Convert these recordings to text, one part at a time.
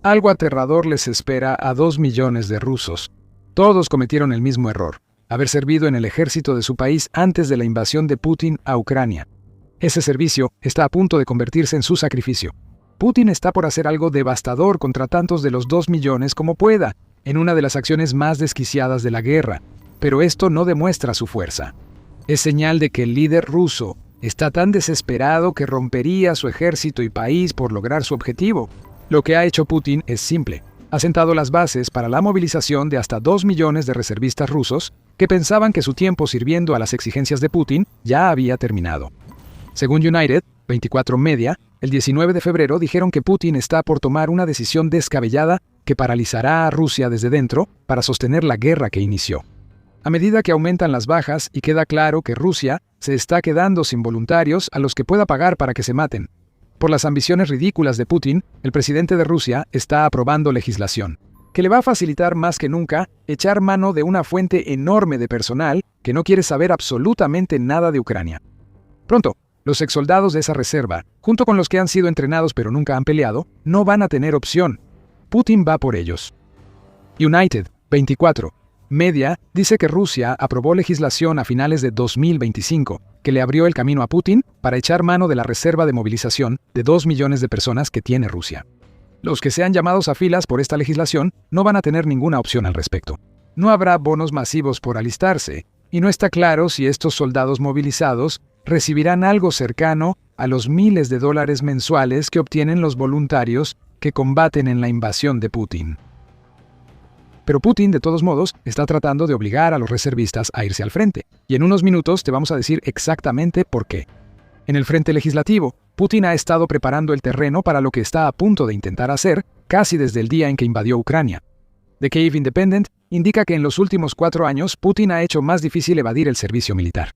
Algo aterrador les espera a 2 millones de rusos. Todos cometieron el mismo error: haber servido en el ejército de su país antes de la invasión de Putin a Ucrania. Ese servicio está a punto de convertirse en su sacrificio. Putin está por hacer algo devastador contra tantos de los 2 millones como pueda, en una de las acciones más desquiciadas de la guerra, pero esto no demuestra su fuerza. Es señal de que el líder ruso está tan desesperado que rompería su ejército y país por lograr su objetivo. Lo que ha hecho Putin es simple: ha sentado las bases para la movilización de hasta 2 millones de reservistas rusos que pensaban que su tiempo sirviendo a las exigencias de Putin ya había terminado. Según United 24 Media, el 19 de febrero dijeron que Putin está por tomar una decisión descabellada que paralizará a Rusia desde dentro para sostener la guerra que inició. A medida que aumentan las bajas y queda claro que Rusia se está quedando sin voluntarios a los que pueda pagar para que se maten. Por las ambiciones ridículas de Putin, el presidente de Rusia está aprobando legislación que le va a facilitar más que nunca echar mano de una fuente enorme de personal que no quiere saber absolutamente nada de Ucrania. Pronto, los exsoldados de esa reserva, junto con los que han sido entrenados pero nunca han peleado, no van a tener opción. Putin va por ellos. United 24 Media dice que Rusia aprobó legislación a finales de 2025 que le abrió el camino a Putin para echar mano de la reserva de movilización de 2 millones de personas que tiene Rusia. Los que sean llamados a filas por esta legislación no van a tener ninguna opción al respecto. No habrá bonos masivos por alistarse, y no está claro si estos soldados movilizados recibirán algo cercano a los miles de dólares mensuales que obtienen los voluntarios que combaten en la invasión de Putin. Pero Putin, de todos modos, está tratando de obligar a los reservistas a irse al frente, y en unos minutos te vamos a decir exactamente por qué. En el frente legislativo, Putin ha estado preparando el terreno para lo que está a punto de intentar hacer casi desde el día en que invadió Ucrania. The Kyiv Independent indica que en los últimos 4 años Putin ha hecho más difícil evadir el servicio militar.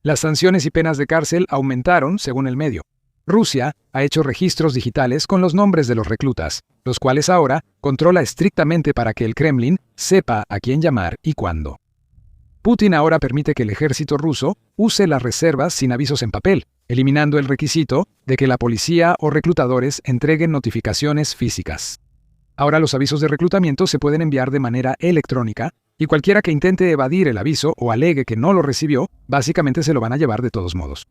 Las sanciones y penas de cárcel aumentaron, según el medio. Rusia ha hecho registros digitales con los nombres de los reclutas, los cuales ahora controla estrictamente para que el Kremlin sepa a quién llamar y cuándo. Putin ahora permite que el ejército ruso use las reservas sin avisos en papel, eliminando el requisito de que la policía o reclutadores entreguen notificaciones físicas. Ahora los avisos de reclutamiento se pueden enviar de manera electrónica, y cualquiera que intente evadir el aviso o alegue que no lo recibió, básicamente se lo van a llevar de todos modos.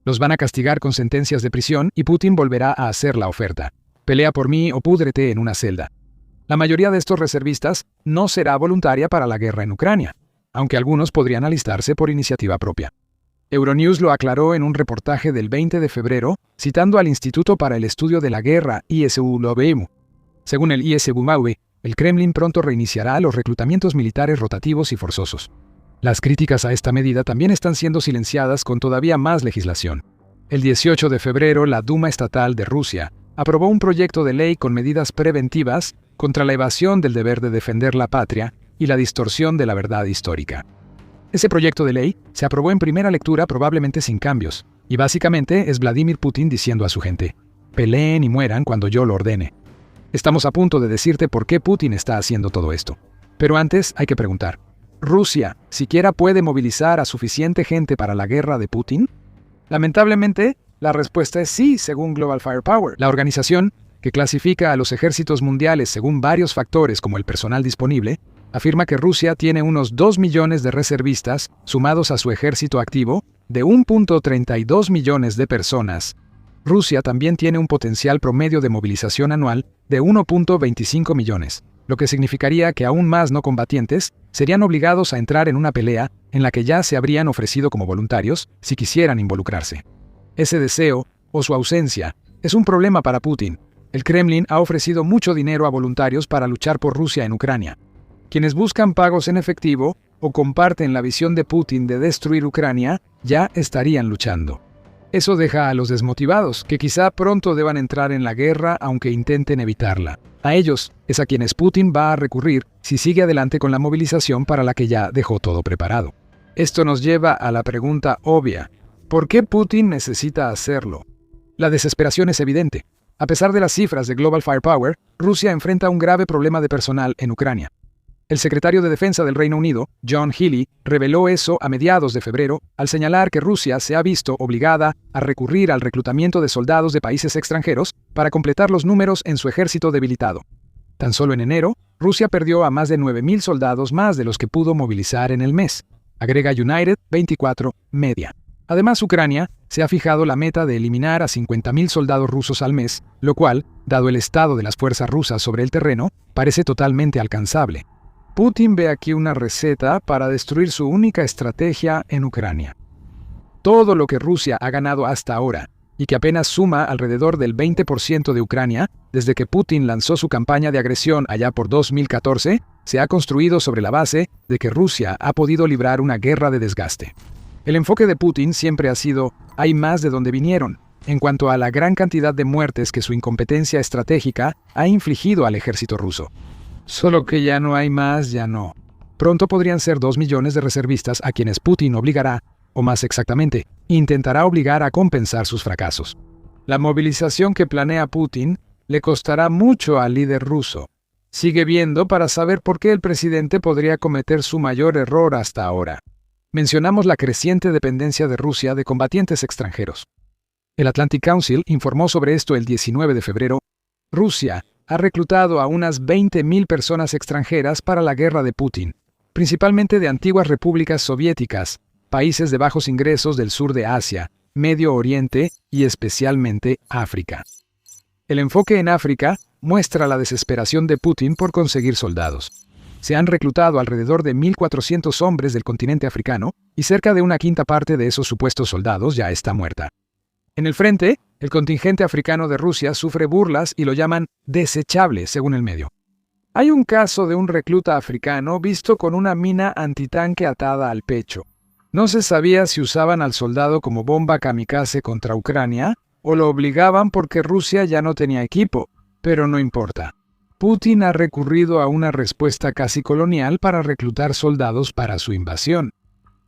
Los van a castigar con sentencias de prisión y Putin volverá a hacer la oferta: pelea por mí o púdrete en una celda. La mayoría de estos reservistas no será voluntaria para la guerra en Ucrania, aunque algunos podrían alistarse por iniciativa propia. Euronews lo aclaró en un reportaje del 20 de febrero, citando al Instituto para el Estudio de la Guerra ISU-LOBEMU. Según el ISU-MAUE, el Kremlin pronto reiniciará los reclutamientos militares rotativos y forzosos. Las críticas a esta medida también están siendo silenciadas con todavía más legislación. El 18 de febrero, la Duma Estatal de Rusia aprobó un proyecto de ley con medidas preventivas contra la evasión del deber de defender la patria y la distorsión de la verdad histórica. Ese proyecto de ley se aprobó en primera lectura probablemente sin cambios, y básicamente es Vladimir Putin diciendo a su gente: peleen y mueran cuando yo lo ordene. Estamos a punto de decirte por qué Putin está haciendo todo esto. Pero antes hay que preguntar: ¿Rusia siquiera puede movilizar a suficiente gente para la guerra de Putin? Lamentablemente, la respuesta es sí, según Global Firepower, la organización que clasifica a los ejércitos mundiales según varios factores como el personal disponible. Afirma que Rusia tiene unos 2 millones de reservistas sumados a su ejército activo de 1.32 millones de personas. Rusia también tiene un potencial promedio de movilización anual de 1.25 millones, lo que significaría que aún más no combatientes serían obligados a entrar en una pelea en la que ya se habrían ofrecido como voluntarios si quisieran involucrarse. Ese deseo, o su ausencia, es un problema para Putin. El Kremlin ha ofrecido mucho dinero a voluntarios para luchar por Rusia en Ucrania. Quienes buscan pagos en efectivo o comparten la visión de Putin de destruir Ucrania ya estarían luchando. Eso deja a los desmotivados, que quizá pronto deban entrar en la guerra aunque intenten evitarla. A ellos es a quienes Putin va a recurrir si sigue adelante con la movilización para la que ya dejó todo preparado. Esto nos lleva a la pregunta obvia: ¿por qué Putin necesita hacerlo? La desesperación es evidente. A pesar de las cifras de Global Firepower, Rusia enfrenta un grave problema de personal en Ucrania. El secretario de Defensa del Reino Unido, John Healey, reveló eso a mediados de febrero al señalar que Rusia se ha visto obligada a recurrir al reclutamiento de soldados de países extranjeros para completar los números en su ejército debilitado. Tan solo en enero, Rusia perdió a más de 9.000 soldados más de los que pudo movilizar en el mes. Agrega United 24 Media. Además, Ucrania se ha fijado la meta de eliminar a 50.000 soldados rusos al mes, lo cual, dado el estado de las fuerzas rusas sobre el terreno, parece totalmente alcanzable. Putin ve aquí una receta para destruir su única estrategia en Ucrania. Todo lo que Rusia ha ganado hasta ahora, y que apenas suma alrededor del 20% de Ucrania, desde que Putin lanzó su campaña de agresión allá por 2014, se ha construido sobre la base de que Rusia ha podido librar una guerra de desgaste. El enfoque de Putin siempre ha sido, hay más de donde vinieron, en cuanto a la gran cantidad de muertes que su incompetencia estratégica ha infligido al ejército ruso. Solo que ya no hay más, ya no. Pronto podrían ser 2 millones de reservistas a quienes Putin obligará, o más exactamente, intentará obligar a compensar sus fracasos. La movilización que planea Putin le costará mucho al líder ruso. Sigue viendo para saber por qué el presidente podría cometer su mayor error hasta ahora. Mencionamos la creciente dependencia de Rusia de combatientes extranjeros. El Atlantic Council informó sobre esto el 19 de febrero. Rusia ha reclutado a unas 20.000 personas extranjeras para la guerra de Putin, principalmente de antiguas repúblicas soviéticas, países de bajos ingresos del sur de Asia, Medio Oriente y especialmente África. El enfoque en África muestra la desesperación de Putin por conseguir soldados. Se han reclutado alrededor de 1.400 hombres del continente africano y cerca de una quinta parte de esos supuestos soldados ya está muerta. En el frente, el contingente africano de Rusia sufre burlas y lo llaman desechable, según el medio. Hay un caso de un recluta africano visto con una mina antitanque atada al pecho. No se sabía si usaban al soldado como bomba kamikaze contra Ucrania o lo obligaban porque Rusia ya no tenía equipo, pero no importa. Putin ha recurrido a una respuesta casi colonial para reclutar soldados para su invasión.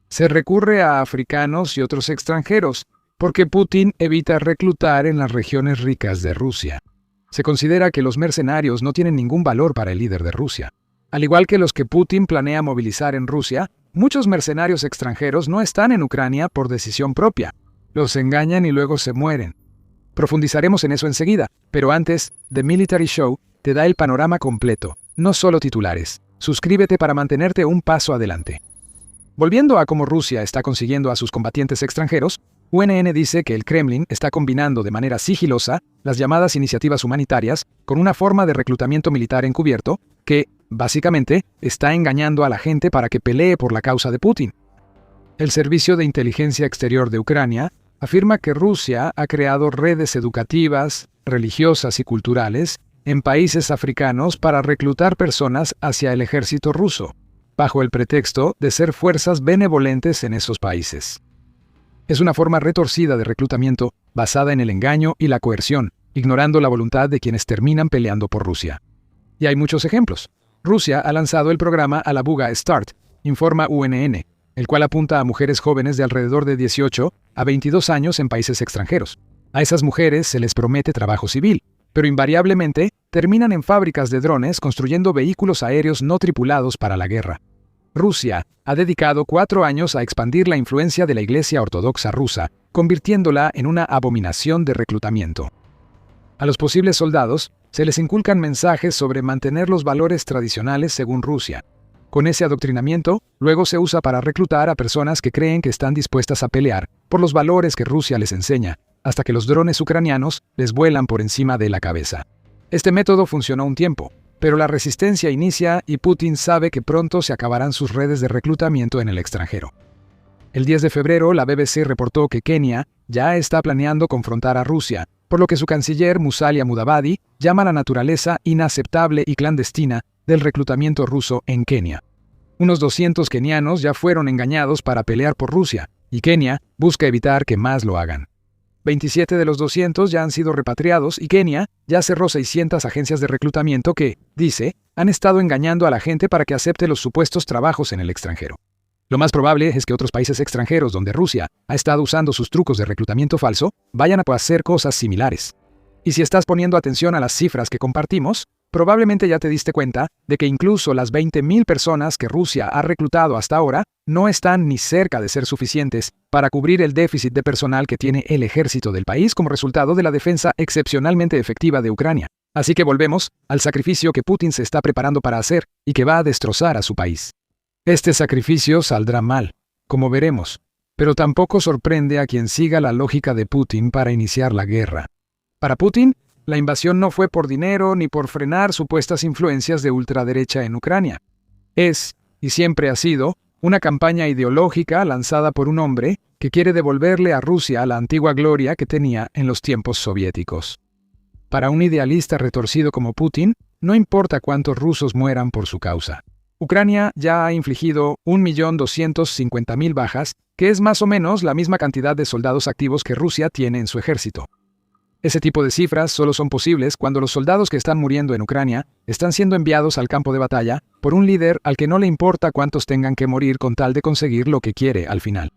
Se recurre a africanos y otros extranjeros, porque Putin evita reclutar en las regiones ricas de Rusia. Se considera que los mercenarios no tienen ningún valor para el líder de Rusia. Al igual que los que Putin planea movilizar en Rusia, muchos mercenarios extranjeros no están en Ucrania por decisión propia. Los engañan y luego se mueren. Profundizaremos en eso enseguida, pero antes, The Military Show te da el panorama completo, no solo titulares. Suscríbete para mantenerte un paso adelante. Volviendo a cómo Rusia está consiguiendo a sus combatientes extranjeros, UNN dice que el Kremlin está combinando de manera sigilosa las llamadas iniciativas humanitarias con una forma de reclutamiento militar encubierto que, básicamente, está engañando a la gente para que pelee por la causa de Putin. El Servicio de Inteligencia Exterior de Ucrania afirma que Rusia ha creado redes educativas, religiosas y culturales en países africanos para reclutar personas hacia el ejército ruso, bajo el pretexto de ser fuerzas benevolentes en esos países. Es una forma retorcida de reclutamiento basada en el engaño y la coerción, ignorando la voluntad de quienes terminan peleando por Rusia. Y hay muchos ejemplos. Rusia ha lanzado el programa Alabuga Start, informa UNN, el cual apunta a mujeres jóvenes de alrededor de 18 a 22 años en países extranjeros. A esas mujeres se les promete trabajo civil, pero invariablemente terminan en fábricas de drones construyendo vehículos aéreos no tripulados para la guerra. Rusia ha dedicado 4 años a expandir la influencia de la Iglesia Ortodoxa rusa, convirtiéndola en una abominación de reclutamiento. A los posibles soldados se les inculcan mensajes sobre mantener los valores tradicionales según Rusia. Con ese adoctrinamiento, luego se usa para reclutar a personas que creen que están dispuestas a pelear por los valores que Rusia les enseña, hasta que los drones ucranianos les vuelan por encima de la cabeza. Este método funcionó un tiempo, pero la resistencia inicia y Putin sabe que pronto se acabarán sus redes de reclutamiento en el extranjero. El 10 de febrero, la BBC reportó que Kenia ya está planeando confrontar a Rusia, por lo que su canciller Musalia Mudavadi llama la naturaleza inaceptable y clandestina del reclutamiento ruso en Kenia. Unos 200 kenianos ya fueron engañados para pelear por Rusia, y Kenia busca evitar que más lo hagan. 27 de los 200 ya han sido repatriados y Kenia ya cerró 600 agencias de reclutamiento que, dice, han estado engañando a la gente para que acepte los supuestos trabajos en el extranjero. Lo más probable es que otros países extranjeros donde Rusia ha estado usando sus trucos de reclutamiento falso vayan a hacer cosas similares. Y si estás poniendo atención a las cifras que compartimos, probablemente ya te diste cuenta de que incluso las 20.000 personas que Rusia ha reclutado hasta ahora no están ni cerca de ser suficientes para cubrir el déficit de personal que tiene el ejército del país como resultado de la defensa excepcionalmente efectiva de Ucrania. Así que volvemos al sacrificio que Putin se está preparando para hacer y que va a destrozar a su país. Este sacrificio saldrá mal, como veremos, pero tampoco sorprende a quien siga la lógica de Putin para iniciar la guerra. Para Putin, la invasión no fue por dinero ni por frenar supuestas influencias de ultraderecha en Ucrania. Es, y siempre ha sido, una campaña ideológica lanzada por un hombre que quiere devolverle a Rusia la antigua gloria que tenía en los tiempos soviéticos. Para un idealista retorcido como Putin, no importa cuántos rusos mueran por su causa. Ucrania ya ha infligido 1.250.000 bajas, que es más o menos la misma cantidad de soldados activos que Rusia tiene en su ejército. Ese tipo de cifras solo son posibles cuando los soldados que están muriendo en Ucrania están siendo enviados al campo de batalla por un líder al que no le importa cuántos tengan que morir con tal de conseguir lo que quiere al final.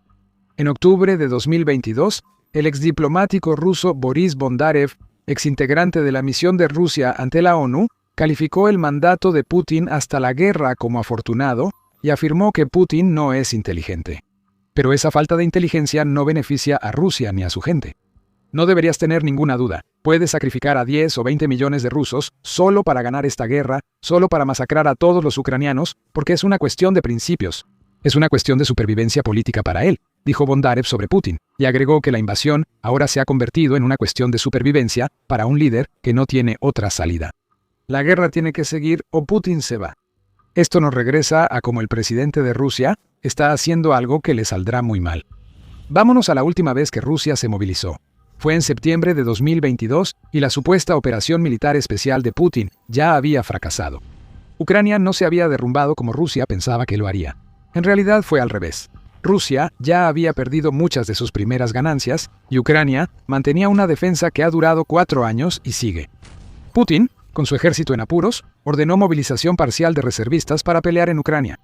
En octubre de 2022, el exdiplomático ruso Boris Bondarev, exintegrante de la misión de Rusia ante la ONU, calificó el mandato de Putin hasta la guerra como afortunado y afirmó que Putin no es inteligente. Pero esa falta de inteligencia no beneficia a Rusia ni a su gente. No deberías tener ninguna duda. Puedes sacrificar a 10 o 20 millones de rusos solo para ganar esta guerra, solo para masacrar a todos los ucranianos, porque es una cuestión de principios. Es una cuestión de supervivencia política para él, dijo Bondarev sobre Putin, y agregó que la invasión ahora se ha convertido en una cuestión de supervivencia para un líder que no tiene otra salida. La guerra tiene que seguir o Putin se va. Esto nos regresa a cómo el presidente de Rusia está haciendo algo que le saldrá muy mal. Vámonos a la última vez que Rusia se movilizó. Fue en septiembre de 2022 y la supuesta operación militar especial de Putin ya había fracasado. Ucrania no se había derrumbado como Rusia pensaba que lo haría. En realidad fue al revés. Rusia ya había perdido muchas de sus primeras ganancias y Ucrania mantenía una defensa que ha durado 4 años y sigue. Putin, con su ejército en apuros, ordenó movilización parcial de reservistas para pelear en Ucrania.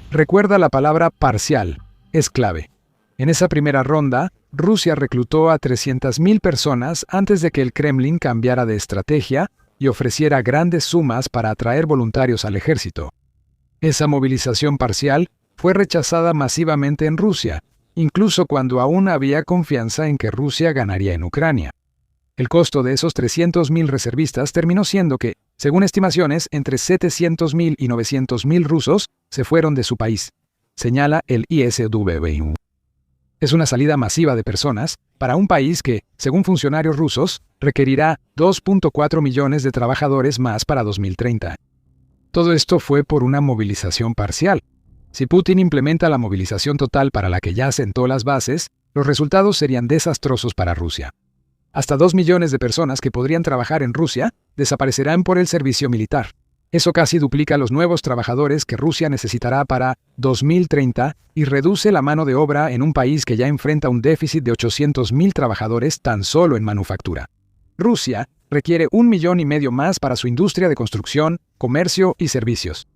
Recuerda la palabra parcial, es clave. En esa primera ronda, Rusia reclutó a 300.000 personas antes de que el Kremlin cambiara de estrategia y ofreciera grandes sumas para atraer voluntarios al ejército. Esa movilización parcial fue rechazada masivamente en Rusia, incluso cuando aún había confianza en que Rusia ganaría en Ucrania. El costo de esos 300.000 reservistas terminó siendo que, según estimaciones, entre 700.000 y 900.000 rusos se fueron de su país, señala el ISW. Es una salida masiva de personas para un país que, según funcionarios rusos, requerirá 2.4 millones de trabajadores más para 2030. Todo esto fue por una movilización parcial. Si Putin implementa la movilización total para la que ya sentó las bases, los resultados serían desastrosos para Rusia. Hasta 2 millones de personas que podrían trabajar en Rusia desaparecerán por el servicio militar. Eso casi duplica los nuevos trabajadores que Rusia necesitará para 2030 y reduce la mano de obra en un país que ya enfrenta un déficit de 800.000 trabajadores tan solo en manufactura. Rusia requiere 1,5 millones más para su industria de construcción, comercio y servicios.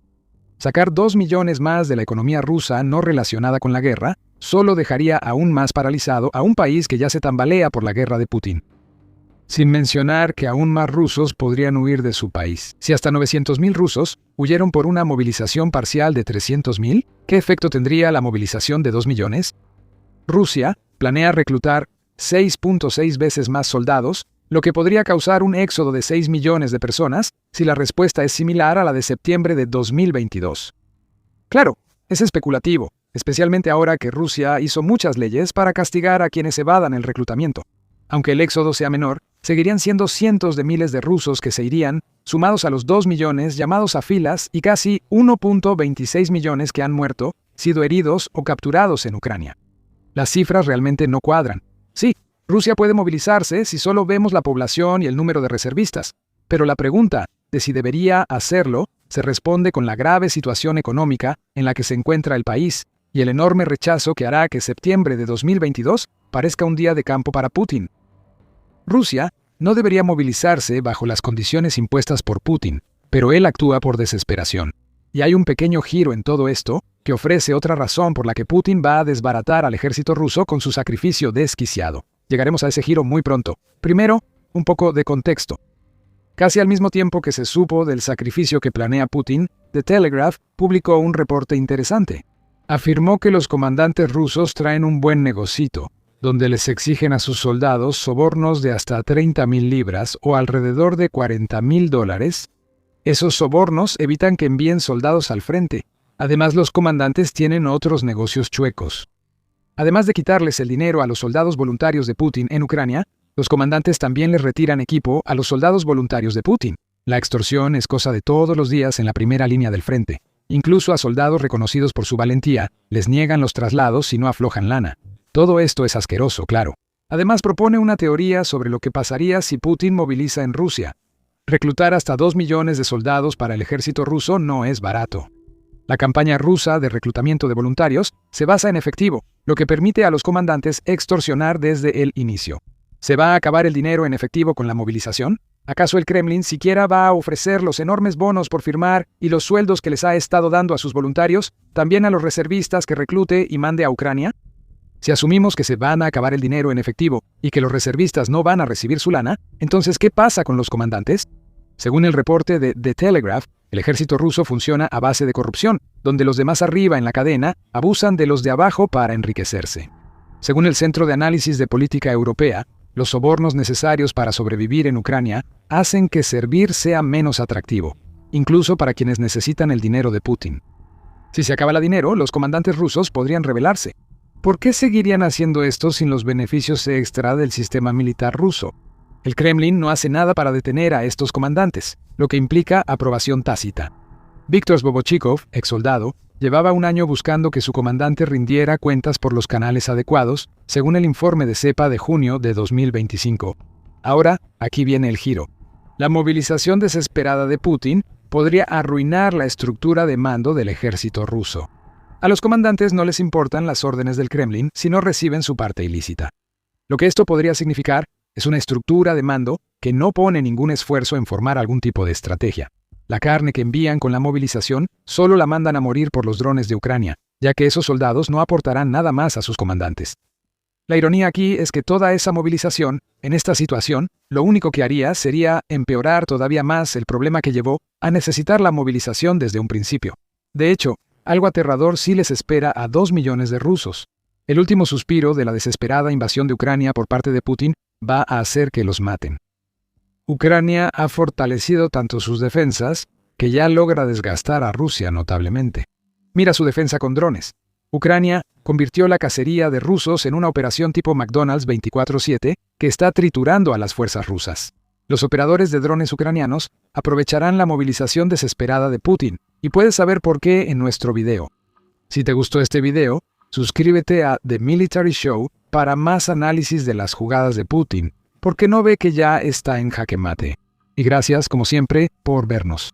Sacar 2 millones más de la economía rusa no relacionada con la guerra solo dejaría aún más paralizado a un país que ya se tambalea por la guerra de Putin. Sin mencionar que aún más rusos podrían huir de su país. Si hasta 900.000 rusos huyeron por una movilización parcial de 300.000, ¿qué efecto tendría la movilización de 2 millones? Rusia planea reclutar 6.6 veces más soldados, lo que podría causar un éxodo de 6 millones de personas si la respuesta es similar a la de septiembre de 2022. Claro, es especulativo, especialmente ahora que Rusia hizo muchas leyes para castigar a quienes evadan el reclutamiento. Aunque el éxodo sea menor, seguirían siendo cientos de miles de rusos que se irían, sumados a los 2 millones llamados a filas y casi 1.26 millones que han muerto, sido heridos o capturados en Ucrania. Las cifras realmente no cuadran. Sí, Rusia puede movilizarse si solo vemos la población y el número de reservistas, pero la pregunta de si debería hacerlo se responde con la grave situación económica en la que se encuentra el país y el enorme rechazo que hará que septiembre de 2022 parezca un día de campo para Putin. Rusia no debería movilizarse bajo las condiciones impuestas por Putin, pero él actúa por desesperación. Y hay un pequeño giro en todo esto que ofrece otra razón por la que Putin va a desbaratar al ejército ruso con su sacrificio desquiciado. Llegaremos a ese giro muy pronto. Primero, un poco de contexto. Casi al mismo tiempo que se supo del sacrificio que planea Putin, The Telegraph publicó un reporte interesante. Afirmó que los comandantes rusos traen un buen negocito, donde les exigen a sus soldados sobornos de hasta 30,000 libras o alrededor de $40,000. Esos sobornos evitan que envíen soldados al frente. Además, los comandantes tienen otros negocios chuecos. Además de quitarles el dinero a los soldados voluntarios de Putin en Ucrania, los comandantes también les retiran equipo a los soldados voluntarios de Putin. La extorsión es cosa de todos los días en la primera línea del frente. Incluso a soldados reconocidos por su valentía, les niegan los traslados si no aflojan lana. Todo esto es asqueroso, claro. Además, propone una teoría sobre lo que pasaría si Putin moviliza en Rusia. Reclutar hasta 2 millones de soldados para el ejército ruso no es barato. La campaña rusa de reclutamiento de voluntarios se basa en efectivo, lo que permite a los comandantes extorsionar desde el inicio. ¿Se va a acabar el dinero en efectivo con la movilización? ¿Acaso el Kremlin siquiera va a ofrecer los enormes bonos por firmar y los sueldos que les ha estado dando a sus voluntarios, también a los reservistas que reclute y mande a Ucrania? Si asumimos que se van a acabar el dinero en efectivo y que los reservistas no van a recibir su lana, entonces, ¿qué pasa con los comandantes? Según el reporte de The Telegraph, el ejército ruso funciona a base de corrupción, donde los de más arriba en la cadena abusan de los de abajo para enriquecerse. Según el Centro de Análisis de Política Europea, los sobornos necesarios para sobrevivir en Ucrania hacen que servir sea menos atractivo, incluso para quienes necesitan el dinero de Putin. Si se acaba el dinero, los comandantes rusos podrían rebelarse. ¿Por qué seguirían haciendo esto sin los beneficios extra del sistema militar ruso? El Kremlin no hace nada para detener a estos comandantes, lo que implica aprobación tácita. Viktor Zbobochikov, exsoldado, llevaba un año buscando que su comandante rindiera cuentas por los canales adecuados, según el informe de CEPA de junio de 2025. Ahora, aquí viene el giro. La movilización desesperada de Putin podría arruinar la estructura de mando del ejército ruso. A los comandantes no les importan las órdenes del Kremlin si no reciben su parte ilícita. Lo que esto podría significar es una estructura de mando que no pone ningún esfuerzo en formar algún tipo de estrategia. La carne que envían con la movilización solo la mandan a morir por los drones de Ucrania, ya que esos soldados no aportarán nada más a sus comandantes. La ironía aquí es que toda esa movilización, en esta situación, lo único que haría sería empeorar todavía más el problema que llevó a necesitar la movilización desde un principio. De hecho, algo aterrador sí les espera a 2 millones de rusos. El último suspiro de la desesperada invasión de Ucrania por parte de Putin va a hacer que los maten. Ucrania ha fortalecido tanto sus defensas que ya logra desgastar a Rusia notablemente. Mira su defensa con drones. Ucrania convirtió la cacería de rusos en una operación tipo McDonald's 24/7 que está triturando a las fuerzas rusas. Los operadores de drones ucranianos aprovecharán la movilización desesperada de Putin, y puedes saber por qué en nuestro video. Si te gustó este video, suscríbete a The Military Show para más análisis de las jugadas de Putin, porque no ve que ya está en jaque mate. Y gracias, como siempre, por vernos.